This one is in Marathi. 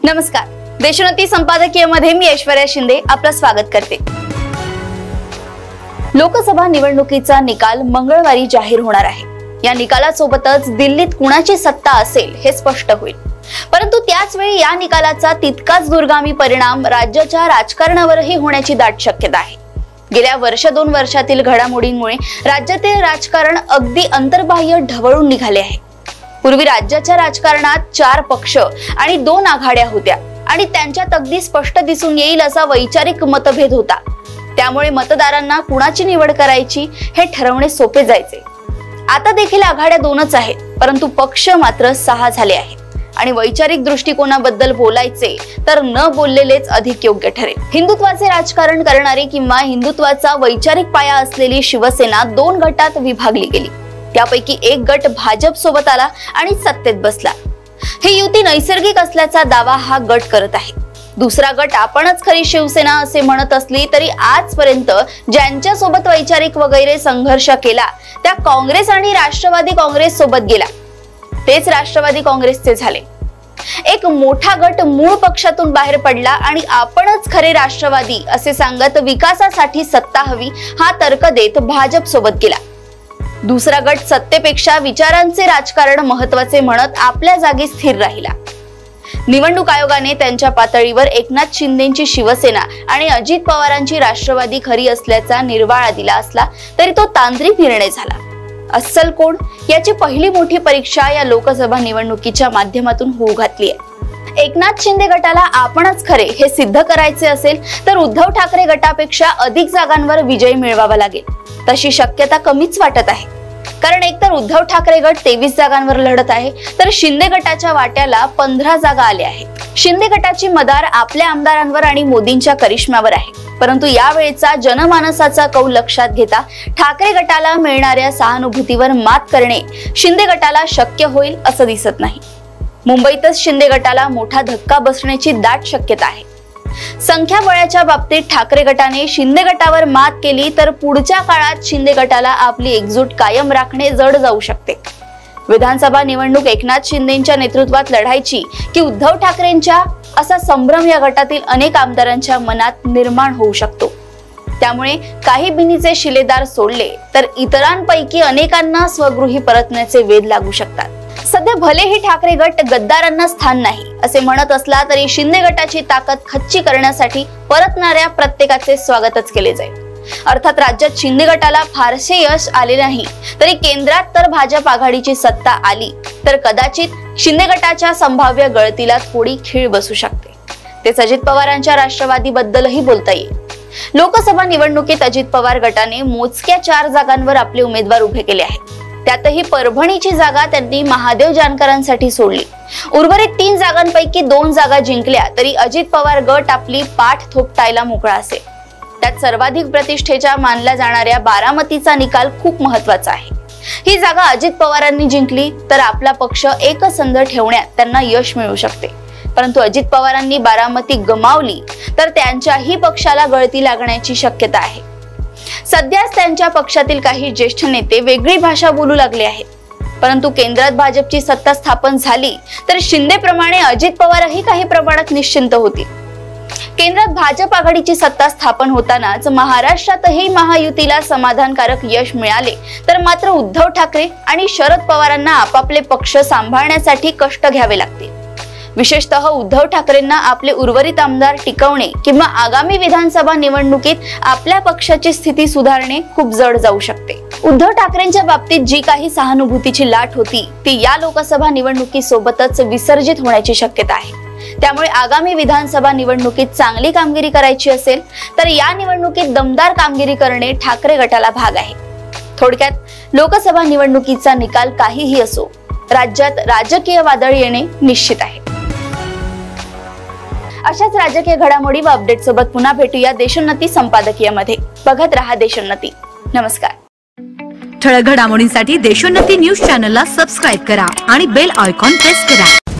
नमस्कार, देशोन्नती संपादकीय मध्ये मी ऐश्वर्या शिंदे आपलं स्वागत करते। लोकसभा निवडणुकीचा निकाल मंगळवारी जाहीर होणार आहे। या निकालासोबतच दिल्लीत कुणाची सत्ता असेल हे स्पष्ट होईल। परंतु त्याच वेळी या निकालाचा तितकाच दुर्गामी परिणाम राज्याच्या राजकारणावरही होण्याची दाट शक्यता आहे। गेल्या दोन वर्षातील घडामोडींमुळे राज्यातील राजकारण अगदी अंतर्बाह्य ढवळून निघाले आहे। पूर्वी राज्याच्या राजकारणात 4 पक्ष आणि 2 आघाड्या होत्या आणि त्यांच्यात अगदी स्पष्ट दिसून येईल असा वैचारिक मतभेद होता। त्यामुळे मतदारांना कुणाची निवड करायची हे ठरवणे सोपे जायचे। आता देखील आघाड्या 2च आहेत, परंतु पक्ष मात्र 6 झाले आहेत आणि वैचारिक दृष्टिकोनाबद्दल बोलायचे तर न बोललेलेच अधिक योग्य ठरेल। हिंदुत्वाचे राजकारण करणारी किंवा हिंदुत्वाचा वैचारिक पाया असलेली शिवसेना 2 गटात विभागली गेली। त्यापैकी एक गट भाजप सोबत आला आणि सत्तेत बसला। ही युती नैसर्गिक असल्याचा दावा हा गट करत आहे। दुसरा गट आपणच खरी शिवसेना असे म्हणत असली तरी आजपर्यंत ज्यांच्या सोबत वैचारिक वगैरे संघर्ष केला त्या काँग्रेस आणि राष्ट्रवादी काँग्रेस सोबत गेला, तेच राष्ट्रवादी काँग्रेसचे झाले। एक मोठा गट मूळ पक्षातून बाहेर पडला आणि आपणच खरे राष्ट्रवादी असे सांगत विकासासाठी सत्ता हवी हा तर्क देत भाजप सोबत गेला। दुसरा गट सत्तेपेक्षा विचारांचे राजकारण महत्त्वाचे म्हणत आपल्या जागी स्थिर राहिला। निवडणूक आयोगाने त्यांच्या पातळीवर एकनाथ शिंदेची शिवसेना आणि अजित पवारांची राष्ट्रवादी खरी असल्याचा निर्वाळा दिला असला तरी तो तांत्रिक निर्णय झाला। अस्सल कोण याची पहिली मोठी परीक्षा या लोकसभा निवडणुकीच्या माध्यमातून होऊ घातली आहे। एकनाथ शिंदे गटाला आपणच खरे हे सिद्ध करायचे असेल तर उद्धव ठाकरे गटापेक्षा अधिक जागांवर विजय मिळवावा लागेल। तशी शक्यता कमीच वाटत आहे, कारण एकतर उद्धव ठाकरे गट 23 जागांवर लढत आहे तर शिंदे गटाच्या वाट्याला 15 जागा आल्या आहेत। शिंदे गटाची मदार आपल्या आमदारांवर आणि मोदींच्या करिश्म्यावर आहे, परंतु यावेळेचा जनमानसाचा कौल लक्षात घेता ठाकरे गटाला मिळणाऱ्या सहानुभूतीवर मात करणे शिंदे गटाला शक्य होईल असं दिसत नाही। मुंबईतच शिंदे गटाला मोठा धक्का बसण्याची दाट शक्यता आहे। संख्याबळाच्या बाबतीत ठाकरे गटाने शिंदे गटावर मात केली तर पुढच्या काळात शिंदे गटाला आपली एकजूट कायम राखणे जड जाऊ शकते। विधानसभा निवडणूक एकनाथ शिंदेच्या नेतृत्वात लढायची की उद्धव ठाकरेंच्या असा संभ्रम या गटातील अनेक आमदारांच्या मनात निर्माण होऊ शकतो। त्यामुळे काही बिनीचे शिलेदार सोडले तर इतरांपैकी अनेकांना स्वगृही परतण्याचे वेध लागू शकतात। सध्या भलेही ठाकरे गट गद्दारांना स्थान नाही असे म्हणत असला तरी शिंदे गटाची ताकद खच्ची करण्यासाठी परतणाऱ्या प्रत्येकाचे स्वागतच केले जाईल। अर्थात राज्यात शिंदे गटाला फारसे यश आले नाही तरी केंद्रात तर भाजप आघाडीची सत्ता आली तर कदाचित शिंदे गटाच्या संभाव्य गळतीला थोडी खीळ बसू शकते। तेच अजित पवारांच्या राष्ट्रवादी बद्दलही बोलता येईल। लोकसभा निवडणुकीत अजित पवार गटाने मोजक्या 4 जागांवर आपले उमेदवार उभे केले आहेत। त्यातही परभणीची जागा त्यांनी महादेव जानकरांसाठी सोडली। उर्वरित 3 जागांपैकी 2 जागा जिंकल्या तरी अजित पवार गट आपली पाठ थोपटायला मोकळा असेल। त्यात सर्वाधिक प्रतिष्ठेच्या मानल्या जाणाऱ्या बारामतीचा निकाल खूप महत्त्वाचा आहे। ही जागा अजित पवारांनी जिंकली तर आपला पक्ष एकसंध ठेवण्यात त्यांना यश मिळू शकते, परंतु अजित पवारांनी बारामती गमावली तर त्यांच्याही पक्षाला गळती लागण्याची शक्यता आहे। सध्याच त्यांच्या पक्षातील काही ज्येष्ठ नेते वेगळी भाषा बोलू लागले आहेत, परंतु केंद्रात भाजपची सत्ता स्थापन झाली तर शिंदेप्रमाणे अजित पवारही काही प्रमाणात निश्चिंत होतील। केंद्रात भाजप आघाडीची सत्ता स्थापन होतानाच महाराष्ट्रातही महायुतीला समाधानकारक यश मिळाले तर मात्र उद्धव ठाकरे आणि शरद पवारांना आपापले पक्ष सांभाळण्यासाठी कष्ट घ्यावे लागतील। विशेषतः उद्धव ठाकरेंना आपले उर्वरित आमदार टिकवणे किंवा आगामी विधानसभा निवडणुकीत आपल्या पक्षाची स्थिती सुधारणे खूप जड जाऊ शकते। उद्धव ठाकरेंच्या बाबतीत जी काही सहानुभूतीची लाट होती ती या लोकसभा निवडणुकीसोबतच विसर्जित होण्याची शक्यता आहे। त्यामुळे आगामी विधानसभा निवडणुकीत चांगली कामगिरी करायची असेल तर या निवडणुकीत दमदार कामगिरी करणे ठाकरे गटाला भाग आहे। थोडक्यात लोकसभा निवडणुकीचा निकाल काहीही असो, राज्यात राजकीय वादळ येणे निश्चित आहे। अशाच राजकीय घडामोडी व अपडेट सोबत पुन्हा भेटूया देशोन्नती संपादकीय मध्ये। बघत रहा देशोन्नती। नमस्कार। ठळक घडामोडींसाठी देशोन्नती न्यूज चॅनलला सबस्क्राइब करा आणि बेल आयकॉन प्रेस करा।